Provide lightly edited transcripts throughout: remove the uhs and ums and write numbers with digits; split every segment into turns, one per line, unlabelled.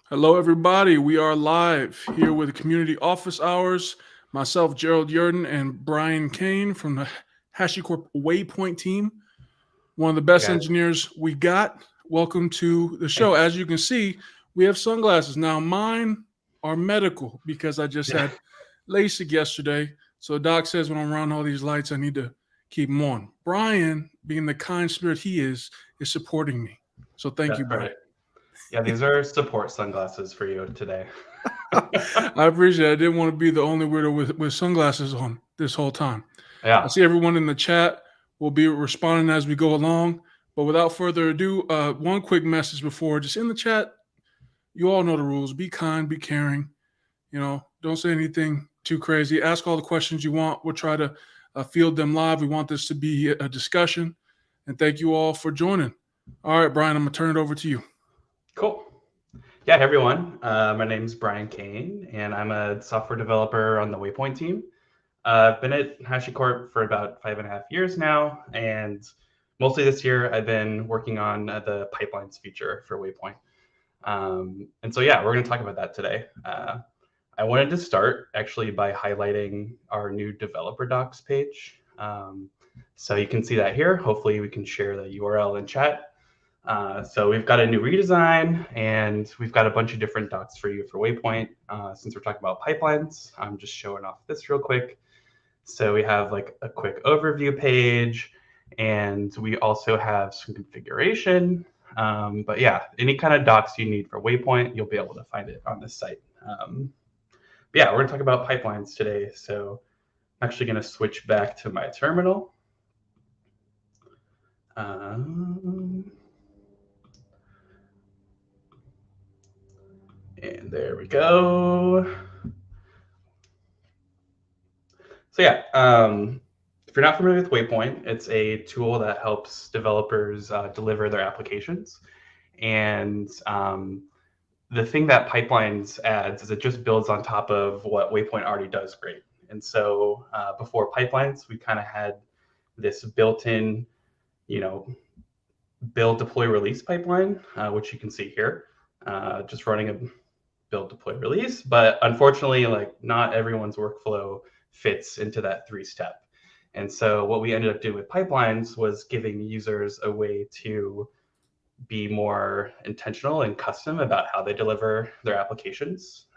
Hello, everybody. We are live here with Community Office Hours. Myself, Gerald Yurden, and Brian Kane from the Hashicorp Waypoint team. One of the
Hey
best
guys.
engineers we got. Welcome to the show. As you can see, we have sunglasses. Now, mine are medical because I just
Yeah,
had LASIK yesterday. So, Doc says when I'm around all these lights, I need to keep them on. Brian, being the kind spirit he is supporting me. So, thank you,
that's
Brian.
right. Yeah, these are support sunglasses for you today.
I appreciate it. I didn't want to be the only weirdo with sunglasses on this whole time. I
Yeah,
see everyone in the chat. We'll be responding as we go along. But without further ado, one quick message before just in the chat. You all know the rules. Be kind, be caring. Don't say anything too crazy. Ask all the questions you want. We'll try to field them live. We want this to be a discussion. And thank you all for joining. All right, Brian, I'm going to turn it over to you.
cool. Yeah, hey everyone. My name's Brian Kane, and I'm a software developer on the Waypoint team. I've been at Hashicorp for about 5.5 years now, and mostly this year I've been working on the pipelines feature for Waypoint. And so, yeah, we're going to talk about that today. I wanted to start actually by highlighting our new developer docs page. So you can see that here. Hopefully we can share the URL in chat. So we've got a new redesign and we've got a bunch of different docs for you for Waypoint. Since we're talking about pipelines, I'm just showing off this real quick. So we have like a quick overview page and we also have some configuration. But yeah, any kind of docs you need for Waypoint, you'll be able to find it on this site. Yeah, we're going to talk about pipelines today. So I'm actually going to switch back to my terminal. And there we go. So yeah, if you're not familiar with Waypoint, it's a tool that helps developers deliver their applications. And the thing that pipelines adds is it just builds on top of what Waypoint already does great. And so before pipelines, we kind of had this built-in, you know, build, deploy, release pipeline, which you can see here, just running a build, deploy, release. But unfortunately, like not everyone's workflow fits into that 3-step. And so what we ended up doing with pipelines was giving users a way to be more intentional and custom about how they deliver their applications.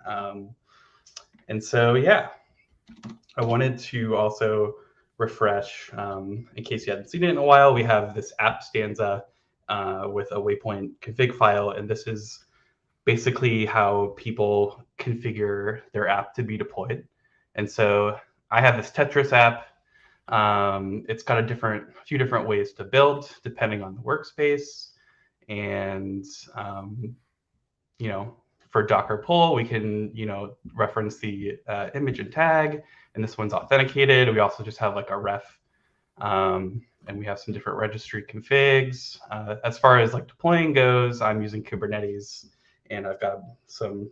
And so, yeah, I wanted to also refresh, in case you hadn't seen it in a while, we have this app Stanza with a Waypoint config file, and this is basically how people configure their app to be deployed. And so I have this Tetris app. It's got a few different ways to build depending on the workspace. And, you know, for Docker pull, we can, reference the image and tag, and this one's authenticated. We also just have like a ref, and we have some different registry configs. As far as like deploying goes, I'm using Kubernetes, and I've got some,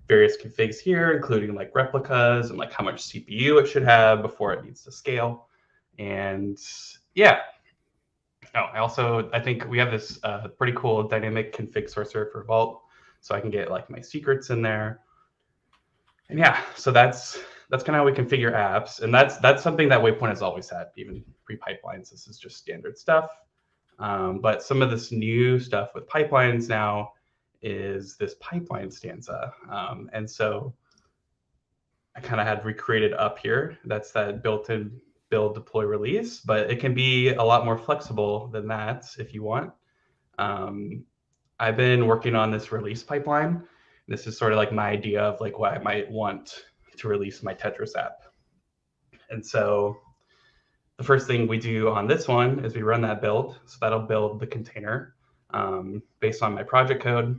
various configs here, including like replicas and like how much CPU it should have before it needs to scale. And yeah, I think we have this pretty cool dynamic config sourcer for Vault, so I can get like my secrets in there. And yeah, so that's kind of how we configure apps, and that's something that Waypoint has always had, even pre-pipelines. This is just standard stuff. But some of this new stuff with pipelines now is this pipeline stanza, and so I kind of had recreated up here. That's that built-in build, deploy, release, but it can be a lot more flexible than that if you want. I've been working on this release pipeline. This is sort of like my idea of like what I might want to release my Tetris app. And so the first thing we do on this one is we run that build. So that'll build the container based on my project code.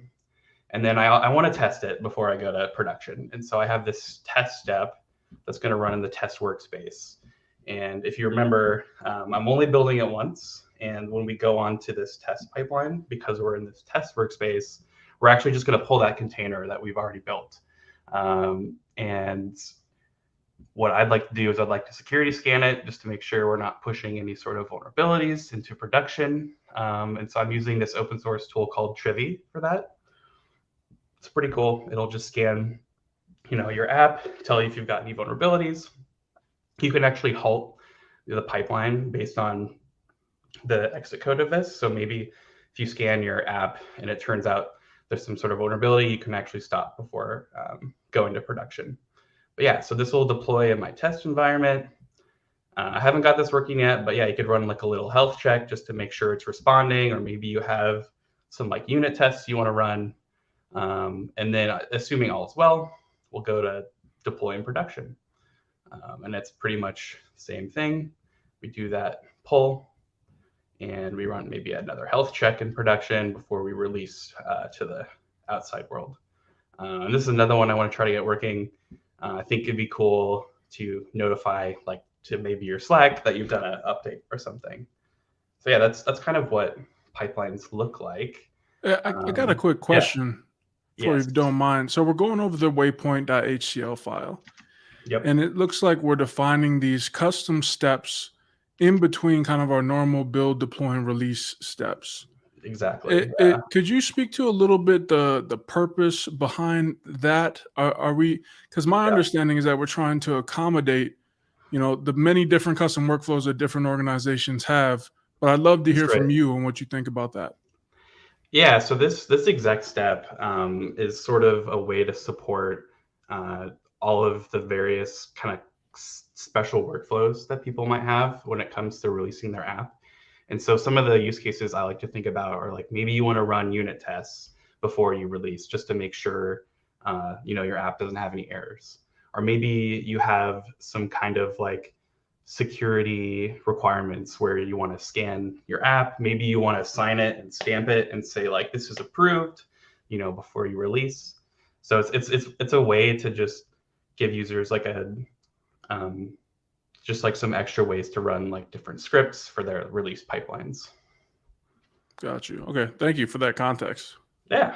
And then I want to test it before I go to production. And so I have this test step that's going to run in the test workspace. And if you remember, I'm only building it once. And when we go on to this test pipeline, because we're in this test workspace, we're actually just going to pull that container that we've already built. And what I'd like to do is I'd like to security scan it just to make sure we're not pushing any sort of vulnerabilities into production. And so I'm using this open source tool called Trivy for that. It's pretty cool. It'll just scan, your app, tell you if you've got any vulnerabilities. You can actually halt the pipeline based on the exit code of this. So maybe if you scan your app and it turns out there's some sort of vulnerability, you can actually stop before going to production. But yeah, so this will deploy in my test environment. I haven't got this working yet, but yeah, you could run like a little health check just to make sure it's responding, or maybe you have some like unit tests you want to run. And then assuming all is well, we'll go to deploy in production. And it's pretty much the same thing. We do that pull and we run maybe another health check in production before we release to the outside world. And this is another one I want to try to get working. I think it'd be cool to notify like to maybe your Slack that you've done an update or something. So yeah, that's kind of what pipelines look like.
I got a quick question for you,
Yes.
if you don't mind. So we're going over the waypoint.hcl file.
Yep.
And it looks like we're defining these custom steps in between kind of our normal build, deploy, and release steps.
Exactly.
Could you speak to a little bit the purpose behind that? Are we, because my understanding is that we're trying to accommodate, the many different custom workflows that different organizations have. But I'd love to hear from you and what you think about that.
Yeah, so this exec step is sort of a way to support all of the various kind of special workflows that people might have when it comes to releasing their app. And so some of the use cases I like to think about are like maybe you want to run unit tests before you release just to make sure your app doesn't have any errors. Or maybe you have some kind of like security requirements where you want to scan your app. Maybe you want to sign it and stamp it and say like this is approved, before you release. So it's a way to just give users like just like some extra ways to run like different scripts for their release pipelines.
Got you. Okay, thank you for that context.
Yeah.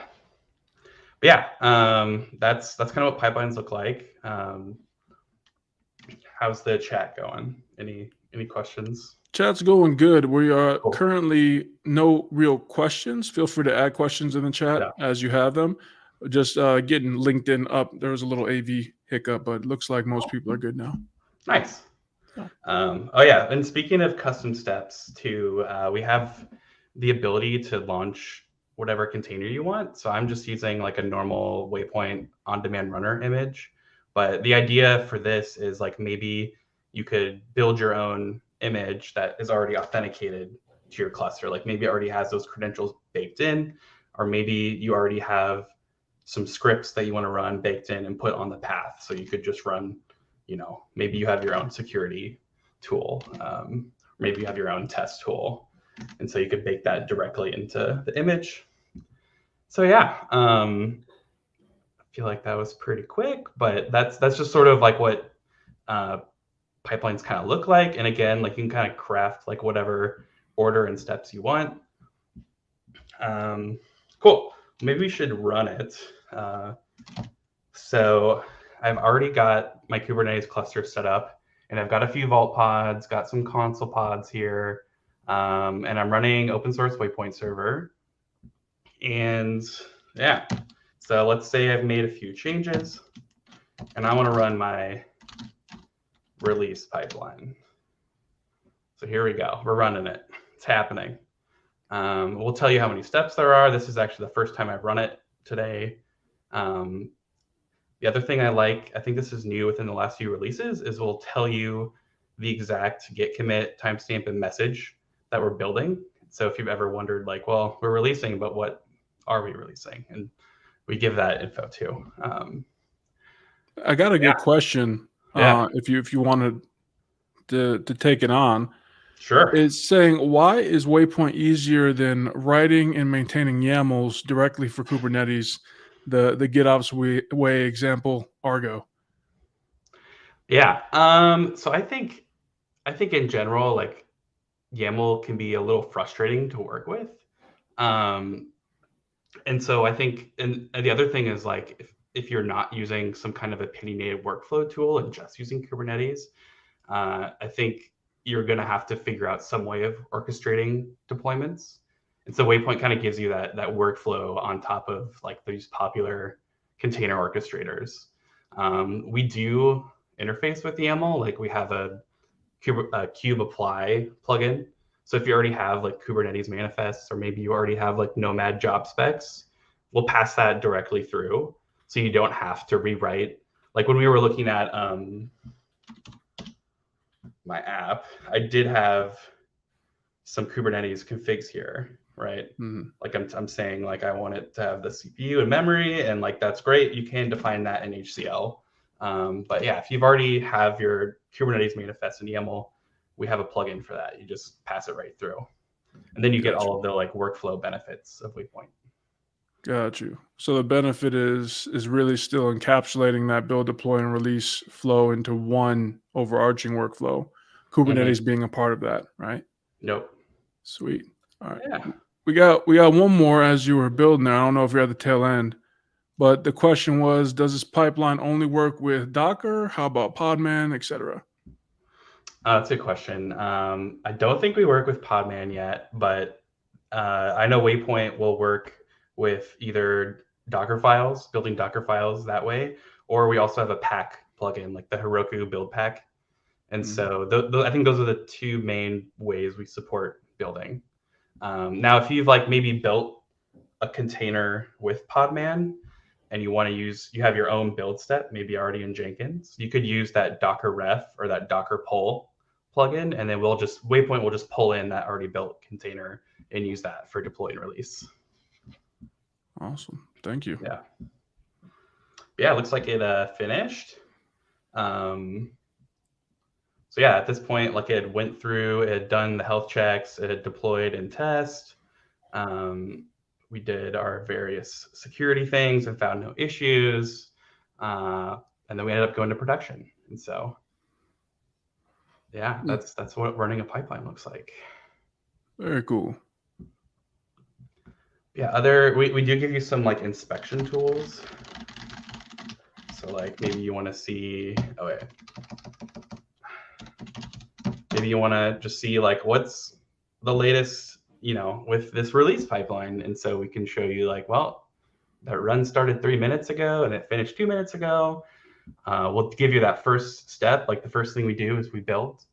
But yeah, that's kind of what pipelines look like. How's the chat going? Any questions?
Chat's going good. We are currently no real questions. Feel free to add questions in the chat as you have them. Just getting LinkedIn up. There was a little AV hiccup, but it looks like most people are good now.
Nice. Oh yeah, and speaking of custom steps too, we have the ability to launch whatever container you want. So I'm just using like a normal Waypoint on-demand runner image. But the idea for this is like maybe you could build your own image that is already authenticated to your cluster. Like maybe it already has those credentials baked in, or maybe you already have some scripts that you want to run baked in and put on the path. So you could just run, maybe you have your own security tool. Maybe you have your own test tool. And so you could bake that directly into the image. So yeah, I feel like that was pretty quick, but that's just sort of like what pipelines kind of look like. And again, like you can kind of craft like whatever order and steps you want. Cool. Maybe we should run it. So I've already got my Kubernetes cluster set up, and I've got a few Vault pods, got some Consul pods here, and I'm running open source Waypoint server. And yeah, so let's say I've made a few changes, and I want to run my release pipeline. So here we go. We're running it. It's happening. We'll tell you how many steps there are. This is actually the first time I've run it today. The other thing I think this is new within the last few releases, is we'll tell you the exact git commit, timestamp, and message that we're building. So if you've ever wondered like, well, we're releasing, but what are we releasing? And we give that info too.
I got a good question. If you wanted to take it on.
Sure.
It's saying, why is Waypoint easier than writing and maintaining YAMLs directly for Kubernetes? The GitOps way example, Argo.
Yeah. So I think in general, like YAML can be a little frustrating to work with. And so I think, and the other thing is like, if you're not using some kind of opinionated workflow tool and just using Kubernetes, I think you're going to have to figure out some way of orchestrating deployments. And so Waypoint kind of gives you that workflow on top of like these popular container orchestrators. We do interface with YAML, like we have a kube apply plugin. So if you already have like Kubernetes manifests, or maybe you already have like Nomad job specs, we'll pass that directly through. So you don't have to rewrite. Like when we were looking at my app, I did have some Kubernetes configs here, right?
Mm-hmm.
Like I'm saying, like I want it to have the CPU and memory, and like that's great. You can define that in HCL. But yeah, if you've already have your Kubernetes manifest in YAML, we have a plugin for that. You just pass it right through, and then you get all of the like workflow benefits of Waypoint.
Got you. So the benefit is really still encapsulating that build, deploy, and release flow into one overarching workflow. Kubernetes being a part of that, right?
Nope.
Sweet. All right.
Yeah.
We got one more as you were building there. I don't know if you're at the tail end, but the question was, does this pipeline only work with Docker? How about Podman, etc.?
That's a good question. I don't think we work with Podman yet, but I know Waypoint will work with either Docker files, building Docker files that way, or we also have a pack plugin, like the Heroku build pack. And so I think those are the two main ways we support building. Now, if you've like maybe built a container with Podman and you want to you have your own build step, maybe already in Jenkins, you could use that Docker ref or that Docker pull plugin, and then Waypoint will just pull in that already built container and use that for deploy and release.
Awesome. Thank you.
Yeah. Yeah, it looks like it finished. So yeah, at this point, like it went through, it had done the health checks, it had deployed and test. We did our various security things and found no issues. And then we ended up going to production. And so, yeah, that's what running a pipeline looks like.
Very cool.
Yeah, we do give you some like inspection tools. So like maybe you want to see, maybe you want to just see like what's the latest, with this release pipeline. And so we can show you like, well, that run started 3 minutes ago and it finished 2 minutes ago. We'll give you that first step. Like the first thing we do is we build.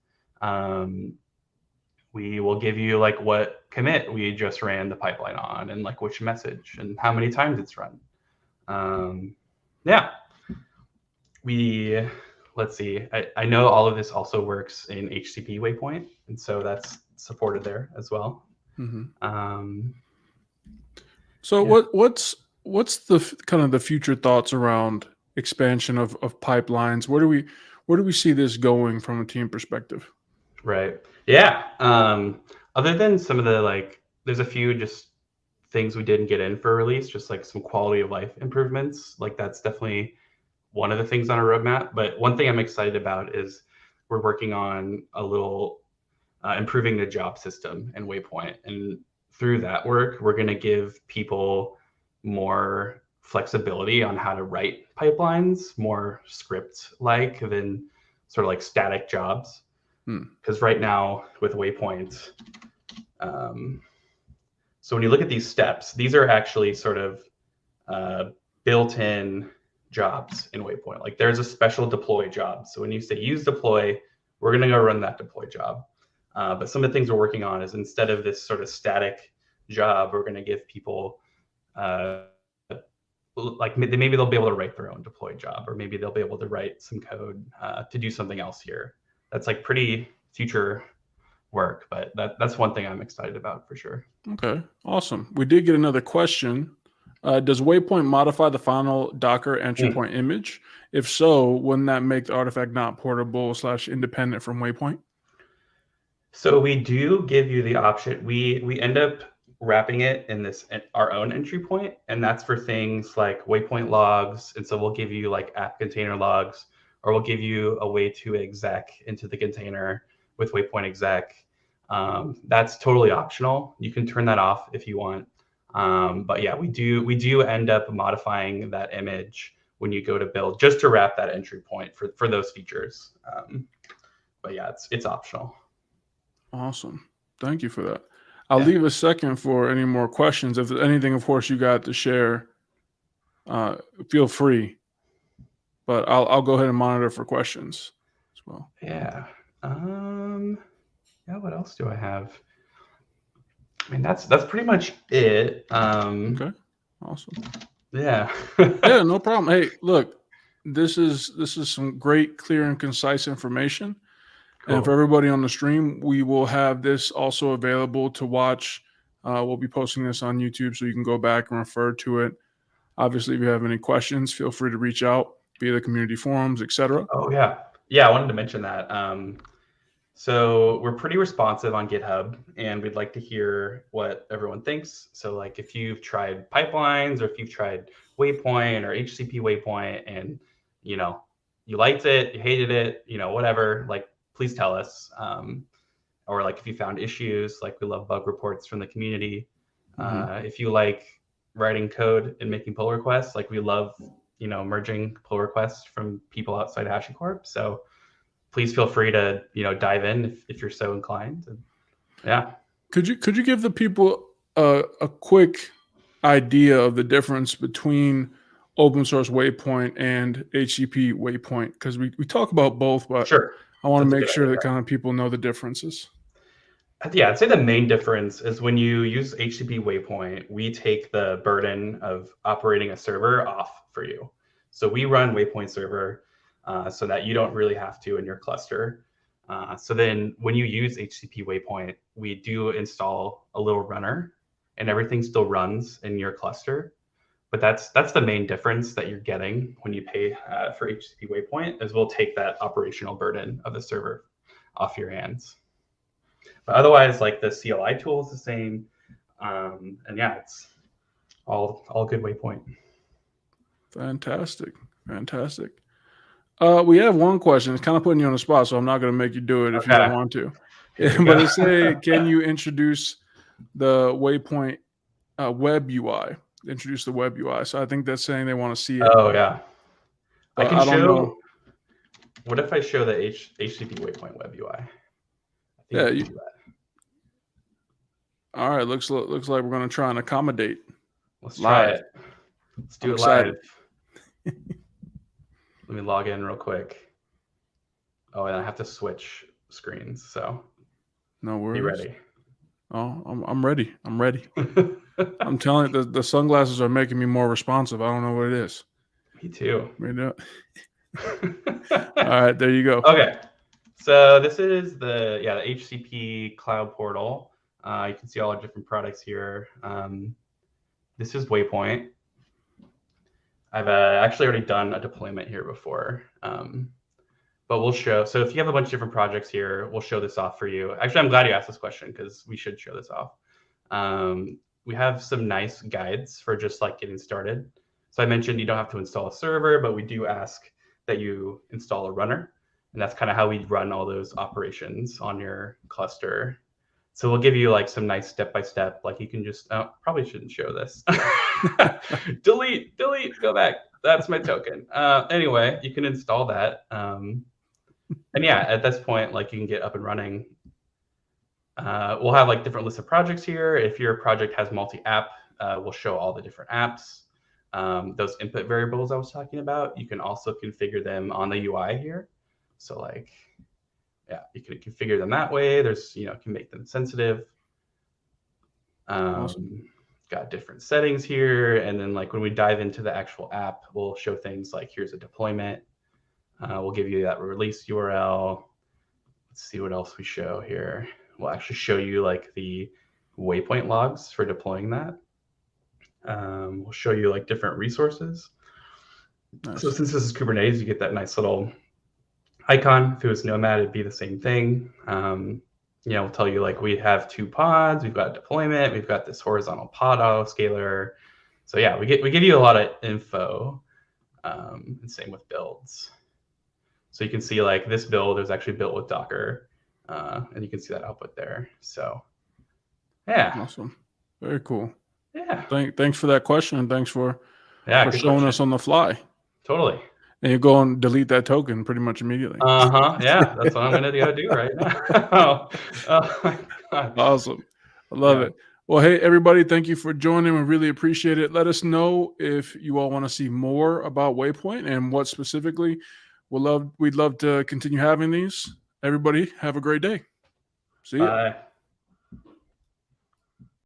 We will give you like what commit we just ran the pipeline on and like which message and how many times it's run. Yeah. Let's see. I know all of this also works in HCP Waypoint, and so that's supported there as well.
So yeah. What's the kind of the future thoughts around expansion of pipelines? Where do we see this going from a team perspective?
Right. Yeah. Other than some of the there's a few just things we didn't get in for release, just like some quality of life improvements. Like that's definitely one of the things on our roadmap. But one thing I'm excited about is we're working on a little improving the job system in Waypoint. And through that work, we're going to give people more flexibility on how to write pipelines, more script-like than sort of like static jobs. Because right now with Waypoint, so when you look at these steps, these are actually sort of built-in jobs in Waypoint. Like there's a special deploy job. So when you say use deploy, we're going to go run that deploy job. But some of the things we're working on is instead of this sort of static job, we're going to give people like maybe they'll be able to write their own deploy job, or maybe they'll be able to write some code to do something else here. That's like pretty future work, but that's one thing I'm excited about for sure.
Okay, awesome. We did get another question. Does Waypoint modify the final Docker entry point image? If so, wouldn't that make the artifact not portable / independent from Waypoint?
So we do give you the option. We end up wrapping it in our own entry point, and that's for things like Waypoint logs. And so we'll give you like app container logs, or we'll give you a way to exec into the container with Waypoint exec. That's totally optional. You can turn that off if you want. But yeah, we do end up modifying that image when you go to build, just to wrap that entry point for those features. But yeah, it's optional.
Awesome. Thank you for that. I'll leave a second for any more questions. If there's anything, of course, you got to share. feel free. But I'll go ahead and monitor for questions as well.
Yeah. Yeah. What else do I have? I mean, that's pretty much it.
Okay. Awesome.
Yeah.
Yeah, no problem. Hey, look, this is some great, clear, and concise information.
Cool.
And for everybody on the stream, we will have this also available to watch. We'll be posting this on YouTube, so you can go back and refer to it. Obviously, if you have any questions, feel free to reach out via the community forums, etc.
Oh yeah, yeah. I wanted to mention that. So we're pretty responsive on GitHub, and we'd like to hear what everyone thinks. So like if you've tried pipelines, or if you've tried Waypoint or HCP Waypoint, and you liked it, you hated it, whatever, like please tell us. Or like if you found issues, like we love bug reports from the community. If you like writing code and making pull requests, like we love merging pull requests from people outside Hashicorp. So please feel free to dive in if you're so inclined. And, yeah.
Could you give the people a quick idea of the difference between open source Waypoint and HCP Waypoint? Because we talk about both, but
sure.
I want to make sure that kind of people know the differences.
Yeah, I'd say the main difference is when you use HCP Waypoint, we take the burden of operating a server off for you. So we run Waypoint server so that you don't really have to in your cluster. So then when you use HCP Waypoint, we do install a little runner and everything still runs in your cluster. But that's the main difference that you're getting when you pay for HCP Waypoint, is we'll take that operational burden of the server off your hands. But otherwise, like the CLI tool is the same. And yeah, it's all good Waypoint.
Fantastic. We have one question. It's kind of putting you on the spot, so I'm not going to make you do it if you don't want to. But it's say, can you introduce the Waypoint web UI? Introduce the web UI. So I think that's saying they want to see it.
Oh yeah. I can show.
Know.
What if I show the HCP Waypoint web UI?
Yeah. You do that. All right. Looks like we're going to try and accommodate.
Let's try it. Let's do it live. Let me log in real quick. Oh, and I have to switch screens. So
no worries.
Be ready.
Oh, I'm ready. I'm telling you, the sunglasses are making me more responsive. I don't know what it is.
Me too.
All right, there you go.
Okay. So this is the HCP Cloud Portal. You can see all our different products here. This is Waypoint. I've actually already done a deployment here before, but we'll show. So if you have a bunch of different projects here, we'll show this off for you. Actually, I'm glad you asked this question because we should show this off. We have some nice guides for just like getting started. So I mentioned you don't have to install a server, but we do ask that you install a runner. And that's kind of how we run all those operations on your cluster. So we'll give you like some nice step-by-step, like you can just, probably shouldn't show this. delete, go back. That's my token. Anyway, you can install that. And yeah, at this point, like you can get up and running. We'll have like different lists of projects here. If your project has multi-app, we'll show all the different apps. Those input variables I was talking about, you can also configure them on the UI here. So like, yeah, you can configure them that way. There's, you can make them sensitive.
Awesome.
Got different settings here. And then like when we dive into the actual app, we'll show things like here's a deployment. We'll give you that release URL. Let's see what else we show here. We'll actually show you like the Waypoint logs for deploying that. We'll show you like different resources. Nice. So since this is Kubernetes, you get that nice little icon. If it was Nomad, it'd be the same thing. We'll tell you like we have 2 pods, we've got deployment, we've got this horizontal pod autoscaler. So yeah, we give you a lot of info. And same with builds. So you can see like this build is actually built with Docker, and you can see that output there. So yeah,
awesome, very cool.
Yeah,
thanks for that question, and thanks for showing
question.
Us on the fly.
Totally.
And you go and delete that token pretty much immediately.
Yeah, that's what I'm going to go do right now. Oh my God.
Awesome. I love it. Well, hey, everybody, thank you for joining. We really appreciate it. Let us know if you all want to see more about Waypoint and what specifically. We'd love to continue having these. Everybody, have a great day. See ya.
Bye.